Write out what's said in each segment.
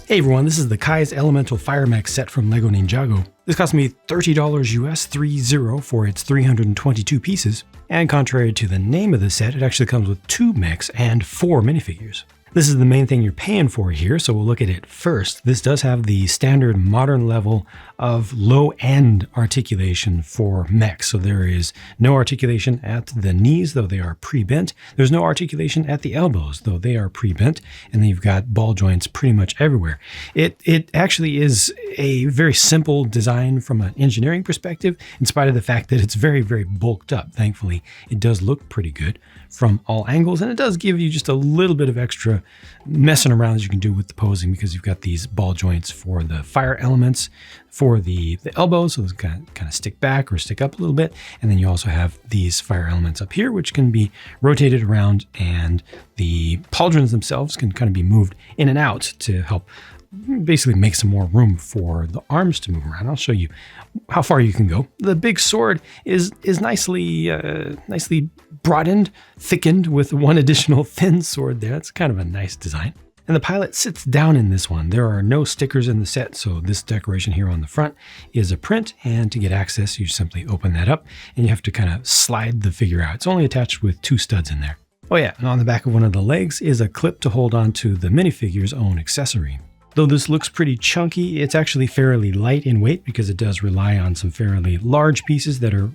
Hey everyone, this is the Kai's Elemental Fire Mech set from LEGO Ninjago. This cost me $30 US, 30 for its 322 pieces, and contrary to the name of the set, it actually comes with 2 mechs and 4 minifigures. This is the main thing you're paying for here, so we'll look at it first. This does have the standard modern level of low-end articulation for mechs. So there is no articulation at the knees, though they are pre-bent. There's no articulation at the elbows, though they are pre-bent. And then you've got ball joints pretty much everywhere. It actually is a very simple design from an engineering perspective, in spite of the fact that it's very, very bulked up. Thankfully, it does look pretty good from all angles, and it does give you just a little bit of extra messing around as you can do with the posing, because you've got these ball joints for the fire elements for the elbows, so those kind of stick back or stick up a little bit, and then you also have these fire elements up here which can be rotated around, and the pauldrons themselves can kind of be moved in and out to help basically make some more room for the arms to move around. I'll show you how far you can go. The big sword is nicely broadened, thickened with one additional thin sword there. That's kind of a nice design. And the pilot sits down in this one. There are no stickers in the set, so this decoration here on the front is a print, and to get access, you simply open that up, and you have to kind of slide the figure out. It's only attached with 2 studs in there. Oh yeah, and on the back of one of the legs is a clip to hold on to the minifigure's own accessory. Though this looks pretty chunky, it's actually fairly light in weight because it does rely on some fairly large pieces that are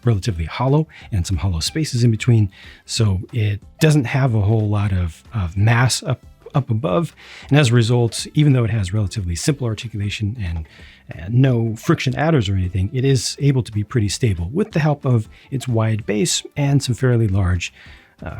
relatively hollow and some hollow spaces in between. So it doesn't have a whole lot of mass up above. And as a result, even though it has relatively simple articulation and no friction adders or anything, it is able to be pretty stable with the help of its wide base and some fairly large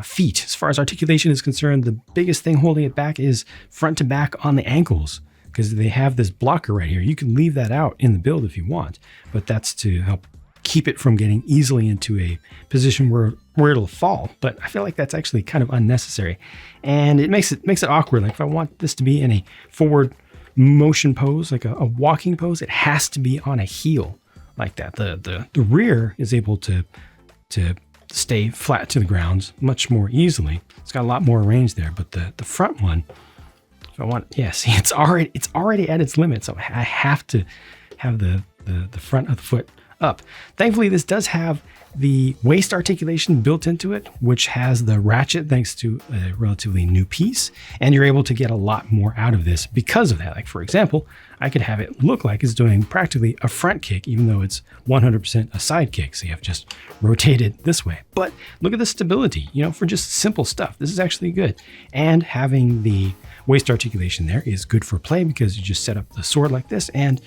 feet. As far as articulation is concerned, the biggest thing holding it back is front to back on the ankles, because they have this blocker right here. You can leave that out in the build if you want, but that's to help keep it from getting easily into a position where it'll fall. But I feel like that's actually kind of unnecessary, and it makes it awkward. Like if I want this to be in a forward motion pose, like a walking pose, it has to be on a heel like that. The rear is able to stay flat to the ground much more easily. It's got a lot more range there, but the front one, if I want, yeah, see, it's already at its limit, so I have to have the front of the foot up. Thankfully, this does have the waist articulation built into it, which has the ratchet thanks to a relatively new piece, and you're able to get a lot more out of this because of that. Like for example, I could have it look like it's doing practically a front kick, even though it's 100% a side kick. So you have just rotated this way. But look at the stability, for just simple stuff. This is actually good. And having the waist articulation there is good for play, because you just set up the sword like this and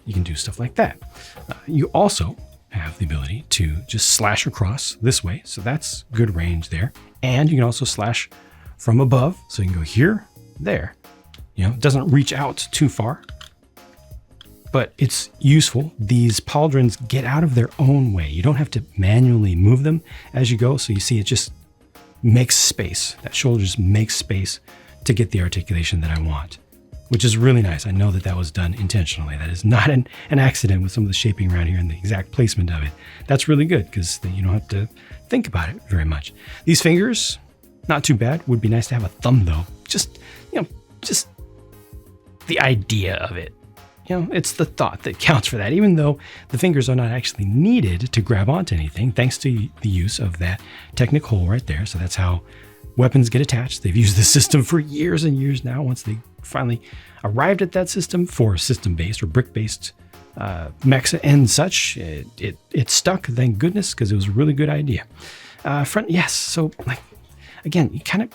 you can do stuff like that. You also have the ability to just slash across this way. So that's good range there. And you can also slash from above. So you can go here, there. It doesn't reach out too far, but it's useful. These pauldrons get out of their own way. You don't have to manually move them as you go. So you see it just makes space. That shoulder just makes space to get the articulation that I want, which is really nice. I know that was done intentionally. That is not an accident with some of the shaping around here and the exact placement of it. That's really good, because you don't have to think about it very much. These fingers, not too bad. Would be nice to have a thumb though. Just the idea of it. It's the thought that counts for that, even though the fingers are not actually needed to grab onto anything, thanks to the use of that Technic hole right there. So that's how weapons get attached. They've used this system for years and years now. Once they finally arrived at that system for system-based or brick-based mechs and such, it stuck, thank goodness, because it was a really good idea. Front, yes. So again, you kind of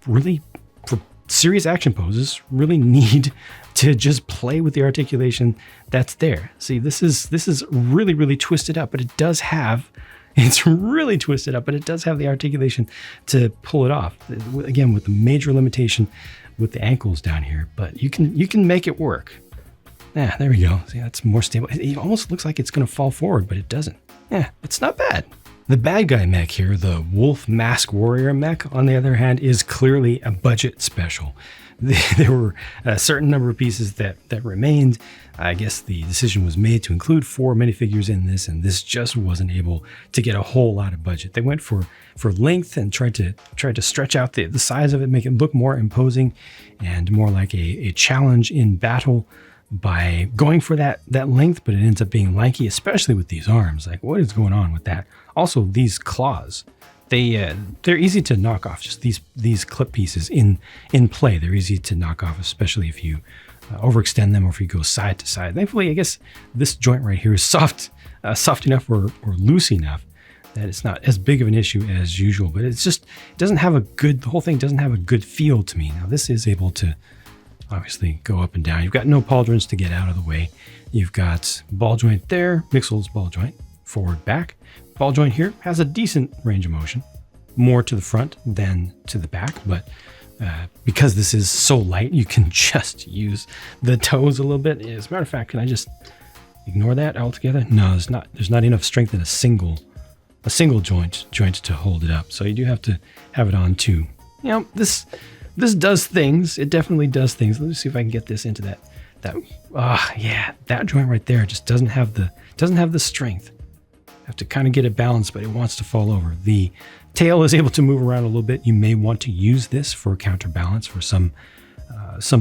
really, for serious action poses, really need to just play with the articulation that's there. See, this is really, really twisted up, but it does have, it's really twisted up, but it does have the articulation to pull it off. Again, with the major limitation with the ankles down here, but you can make it work. Yeah, there we go. See, that's more stable. It almost looks like it's going to fall forward, but it doesn't. Yeah, it's not bad. The bad guy mech here, the Wolf Mask Warrior mech, on the other hand, is clearly a budget special. there were a certain number of pieces that remained. I guess the decision was made to include 4 minifigures in this, and this just wasn't able to get a whole lot of budget. They went for length and tried to stretch out the size of it, make it look more imposing and more like a challenge in battle by going for that length, but it ends up being lanky, especially with these arms. Like, what is going on with that? Also, these claws. They're easy to knock off. Just these clip pieces in play, they're easy to knock off, especially if you overextend them or if you go side to side. Thankfully, I guess this joint right here is soft enough or loose enough that it's not as big of an issue as usual. But the whole thing doesn't have a good feel to me. Now this is able to obviously go up and down. You've got no pauldrons to get out of the way. You've got ball joint there, Mixel's ball joint, forward, back. Ball joint here has a decent range of motion, more to the front than to the back, but because this is so light, you can just use the toes a little bit. As a matter of fact, can I just ignore that altogether? No, there's not enough strength in a single joint to hold it up. So you do have to have it on too. You know, this does things. It definitely does things. Let me see if I can get this into that joint right there just doesn't have the strength. Have to kind of get it balanced, but it wants to fall over. The tail is able to move around a little bit. You may want to use this for counterbalance for some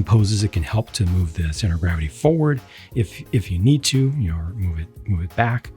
poses. It can help to move the center of gravity forward if you need to, or move it back.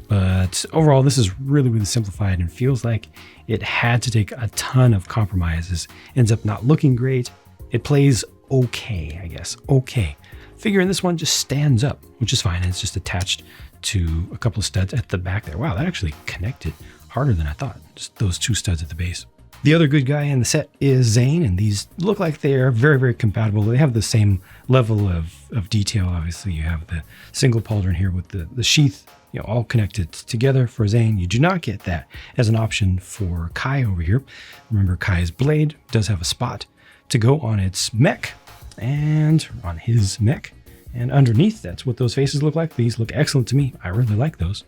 But overall, this is really, really simplified and feels like it had to take a ton of compromises. Ends up not looking great. It plays okay, I guess. Okay. Figure in this one just stands up, which is fine. It's just attached to a couple of studs at the back there. Wow, that actually connected harder than I thought. Just those 2 studs at the base. The other good guy in the set is Zane, and these look like they are very, very compatible. They have the same level of detail. Obviously, you have the single pauldron here with the sheath, all connected together for Zane. You do not get that as an option for Kai over here. Remember, Kai's blade does have a spot to go on its mech and on his mech. And underneath, that's what those faces look like. These look excellent to me. I really like those.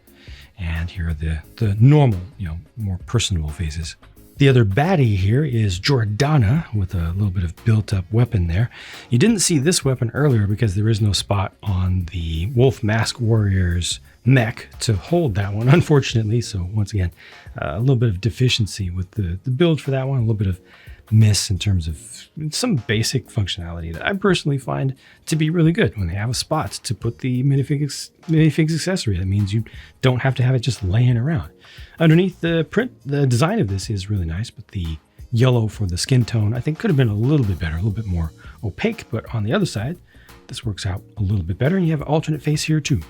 And here are the normal, more personable faces. The other baddie here is Jordana with a little bit of built-up weapon there. You didn't see this weapon earlier because there is no spot on the Wolf Mask Warrior's mech to hold that one, unfortunately. So once again, a little bit of deficiency with the build for that one, a little bit of miss in terms of some basic functionality that I personally find to be really good when they have a spot to put the minifigs accessory. That means you don't have to have it just laying around. Underneath the print, the design of this is really nice, but the yellow for the skin tone I think could have been a little bit better, a little bit more opaque. But on the other side, this works out a little bit better, and you have an alternate face here too.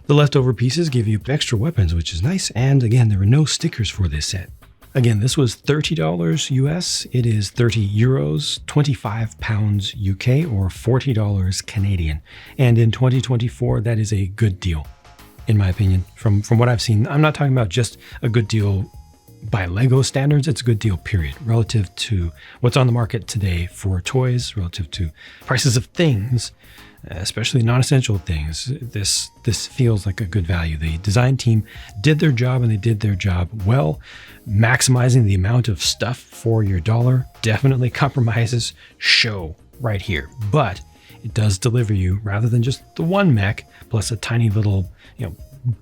The leftover pieces give you extra weapons, which is nice. And again, there were no stickers for this set. Again, this was $30 US. It is 30 euros, 25 pounds UK, or $40 Canadian. And in 2024, that is a good deal, in my opinion. From what I've seen, I'm not talking about just a good deal by Lego standards. It's a good deal, period, relative to what's on the market today for toys, relative to prices of things, especially non-essential things. This feels like a good value. The design team did their job, and they did their job well. Maximizing the amount of stuff for your dollar. Definitely compromises show right here, but it does deliver you, rather than just the one mech plus a tiny little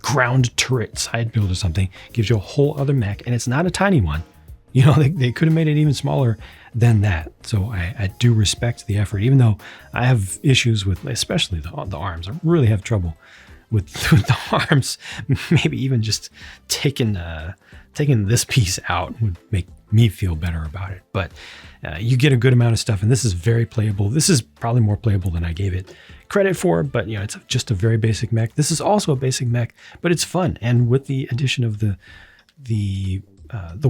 ground turret side build or something, gives you a whole other mech, and it's not a tiny one. They could have made it even smaller than that. So I do respect the effort, even though I have issues with, especially the arms. I really have trouble with the arms. Maybe even just taking this piece out would make me feel better about it. But you get a good amount of stuff, and this is very playable. This is probably more playable than I gave it credit for, but it's just a very basic mech. This is also a basic mech, but it's fun. And with the addition of the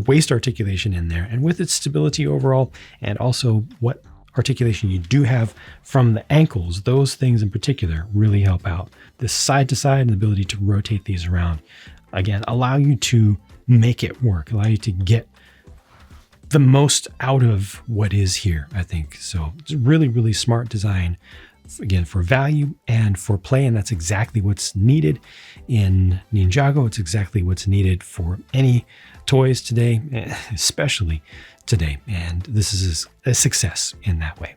waist articulation in there, and with its stability overall, and also what articulation you do have from the ankles, those things in particular really help out. This side to side and the ability to rotate these around, again, allow you to make it work, allow you to get the most out of what is here, I think. So it's really, really smart design, again, for value and for play, and that's exactly what's needed in Ninjago. It's exactly what's needed for any toys today, especially today, and this is a success in that way.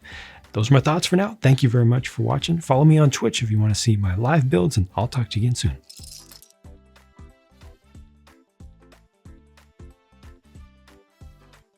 those are my thoughts for now. Thank you very much for watching. Follow me on Twitch if you want to see my live builds, and I'll talk to you again soon.